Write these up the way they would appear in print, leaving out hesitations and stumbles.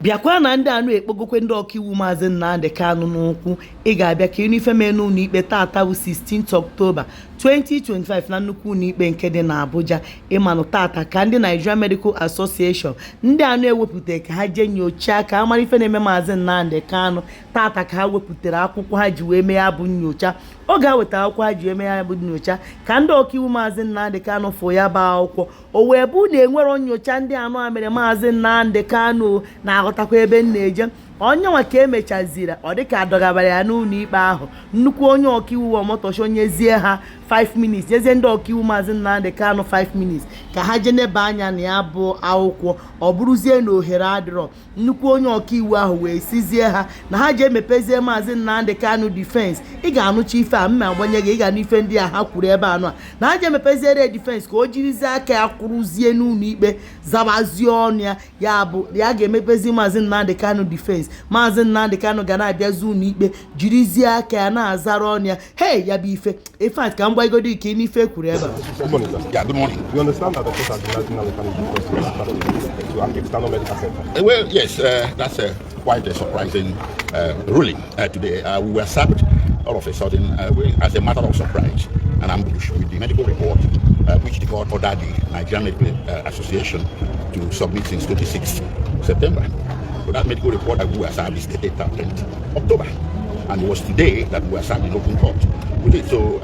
bịakwa na ndị anụ ekpogokwe ndị ọkaiwu Mazi Nnamdi Kanu n'ụkwụ ị ga-abịa ka ife mee n'ụlọ ikpe tata bụ 16 October 2025 na nnukwu ụlọ ikpe nke dị na Abuja ịmanụ tata ka ndị Nigerian Medical Association ndị anụ ewepụta ka ha jee nyochaa ka amara ife na-eme Mazi Nnamdi Kanu tata ka ha wepụtara akwụkwọ ha ji wee mee ya bụ nyocha oge ha wetara akwụkwọ ha ji wee mee ya bụ nyocha ka ndị ọkaiwu Mazi Nnamdi Kanu fụ ya bụ akwụkwọ o wee bụ na enwero nyocha ndị anụ a mere Mazi Nnamdi Kanu na-aghọtakwa ebe m na-eje onye nwa ka emechaziri ọ dịka adọgabara ya n'ụlọ ikpe ahụ nnukwu onye ọkaiwu ọmọtọchi onyezie ha 5 minutes jezie ndị ọkaiwu Mazi Nnamdi Kanu 5 minutes ka ha jee neba anya na ya bụ akwụkwọ ọ bụrụzie na ohere adịrọ nnukwu onye ọkaiwu ahụ wee sizie ha na ha jee mepezie Mazi Nnamdi Kanu defense ị ga-anụcha ife a mma agbanye gị ị ga n'ife ndị a ha kwuru ebe anụ a na ha jee mepeziere defense ka o jirizie aka ya kwụrụzie n'ụlọ ikpe zabazie ọnụ ya bụ ya ga-emepezi Mazi Nnamdi Kanu defense Mazi Nnamdi Kanu ga na-abịazi ụlọ ikpe jirizie aka ya na-azara ọnụ ya ya bụ ife fact ka m gwaigodi ike n'ife kwuru ebe Yeah, good morning. You understand that the court has been asking to external medical center? Well, yes, that's quite a surprising ruling today. We were served all of a sudden as a matter of surprise and ambush with the medical report which the court ordered the Nigerian Medical Association to submit since 26th September. So that medical report that we were served is dated 10th October. And it was today that we were served in open court with it. So,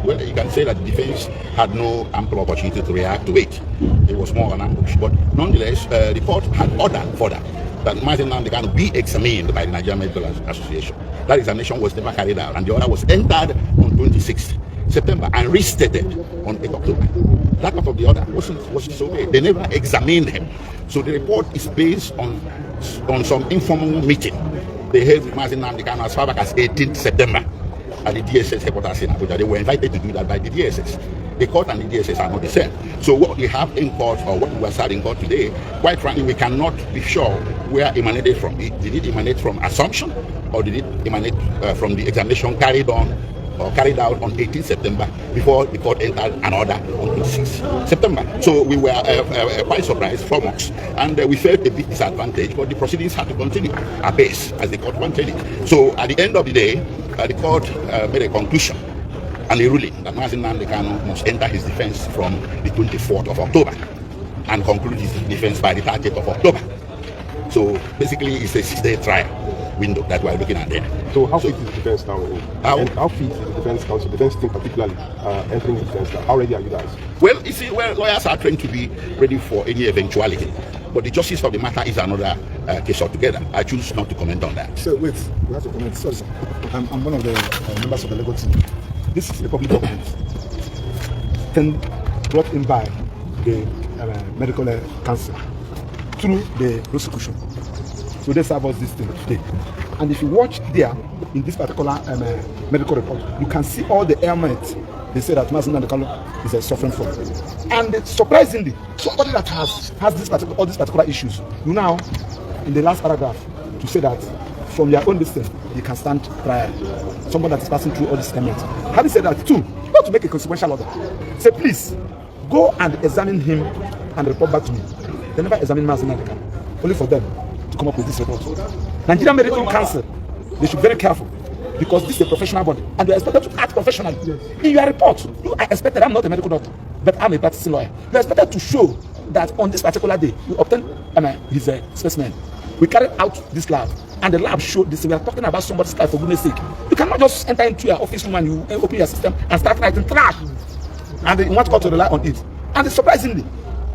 well, you can say that the defense had no ample opportunity to react to it. It was more an ambush. But nonetheless, the court had ordered further that Mazi Nnamdi Kanu be examined by the Nigerian Medical Association. That examination was never carried out, and the order was entered on 26th September and restated on 8th October. That part of the order was disobeyed. They never examined him. So the report is based on some informal meeting they held with Mazi Nnamdi Kanu as far back as 18th September at the DSS headquarters in Abuja. They were invited to do that by the DSS. The court and the DSS are not the same. So what we have in court, or what we were starting court today, quite frankly, we cannot be sure where it emanated from. Did it emanate from assumption, or did it emanate from the examination carried out on 18th September before the court entered an order on 26th September. So we were quite surprised from us, and we felt a bit disadvantaged, but the proceedings had to continue apace as the court wanted it. So at the end of the day, the court made a conclusion and a ruling that Mazi Nnamdi Kanu must enter his defense from the 24th of October and conclude his defense by the 30th of October. So basically, it's a 6-day trial window that we are looking at there. So how fit is the defense now? How fit is the defense counsel, the defense team particularly, entering the defense now? How ready are you guys? Well, you see, lawyers are trained to be ready for any eventuality. But the justice of the matter is another case altogether. I choose not to comment on that. So wait, we have to comment. Sorry, sir. I'm one of the members of the legal team. This is a public document then brought in by the medical council through the prosecution. So they serve us this thing today. And if you watch there, in this particular medical report, you can see all the ailments they say that Mazi Nnamdi Kanu is suffering from. And surprisingly, somebody that has all these particular issues, you now, in the last paragraph, to say that from your own distance, you can stand trial. Somebody that is passing through all these ailments. Having said that, too, not to make a consequential order, say, please, go and examine him and report back to me. They never examine Mazi Nnamdi Kanu, only for them to come up with this report. Nigerian Medical Council, they should be very careful, because this is a professional body and they are expected to act professionally. In your report, you are expected, I'm not a medical doctor, but I'm a practicing lawyer. You are expected to show that on this particular day, you obtained his specimen. We carried out this lab, and the lab showed this. We are talking about somebody's life, for goodness sake. You cannot just enter into your office room and you open your system and start writing trash. And you want court to rely on it. And surprisingly,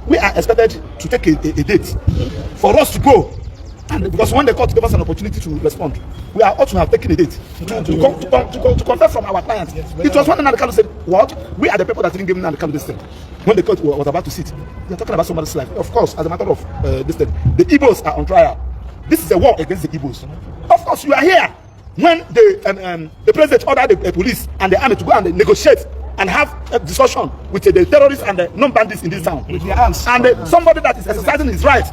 we are expected to take a date for us to go. And because when the court gave us an opportunity to respond, we are also have taken a date to confirm from our clients. It was when Nnamdi Kanu said, what? We are the people that didn't give Nnamdi Kanu this thing. When the court was about to sit, we are talking about somebody's life. Of course, as a matter of this thing, the Igbos are on trial. This is a war against the Igbos. Of course, you are here when the president ordered the police and the army to go and negotiate and have a discussion with the terrorists and the non-bandits in this town. And somebody that is exercising his rights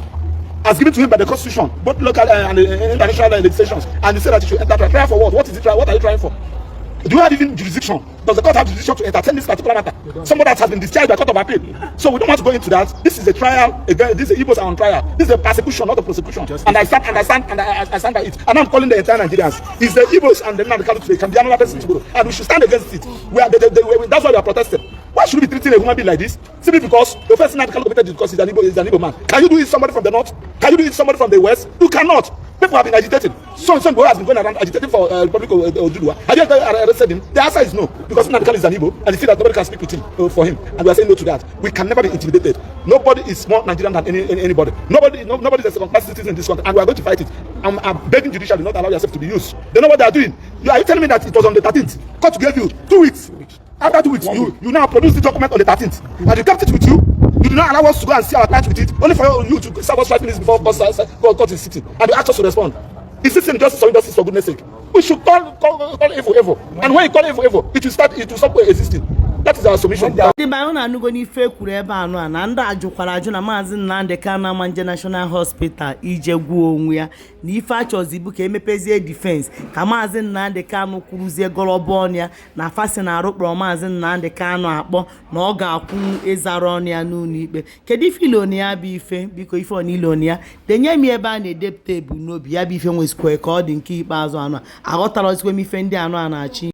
as given to him by the constitution, both local and international legislations, and he said that he should enter trial for what? What is it? What are you trying for? Do you have even jurisdiction? Does the court have jurisdiction to entertain this particular matter? Somebody that has been discharged by court of appeal. So we don't want to go into that. This is a trial. Again, these Igbos are on trial. This is a persecution, not a prosecution. And I stand by it. And I'm calling the entire Nigerians. It's the Igbos and the Nnamdi Kanu today. Can be another person tomorrow. And we should stand against it. That's why we are protesting. Why should we be treating a human being like this? Simply because the first Nnamdi Kanu committed because he's an Igbo man. Can you do it somebody from the north? Can you do it somebody from the west? You cannot. People have been agitating. Some boy has been going around agitating for Republic of Odudua. Have you ever arrested him? The answer is no, because Nnamdi Kanu is an Igbo, and he feels that nobody can speak with him for him, and we are saying no to that. We can never be intimidated. Nobody is more Nigerian than anybody. Nobody is a second-class citizen in this country, and we are going to fight it. I'm begging judiciary not allow yourself to be used. They know what they are doing. Are you telling me that it was on the 13th? Court gave you 2 weeks. After 2 weeks, you now produce the document on the 13th, and you kept it with you. You do not allow us to go and see our client with it, only for you to serve us 5 minutes before court is sitting, and you ask us to respond. Is this injustice or injustice, for goodness sake? We should call evil. And when you call evil, it will stop existing. That is our submission. The Bayon Anugo ni fake ebe anụ a na ndị ajụkwara ajụ na Mazi Nnamdi Kanu Amanje National Hospital ijegwu onwe ya na ife achọzibu ka emepezie defense ka Mazi Nnamdi Kanu kwuruzie gọlọbọ ọnụ na fasi na arụkpọrọ Mazi Nnamdi Kanu akpọ na ọ ga-akwụ ịzara ọnụ ya n'ụlọ ikpe. Kedu ife iloni ya bụ ife biko ife ọ iloni ya denye m ebe a na-edepụta ebumnobi ya bụ ife nwezikwa ka ọ dị nke ikpeazụ anụ a aghọtara ozikwe m ife ndị anụ a na-achị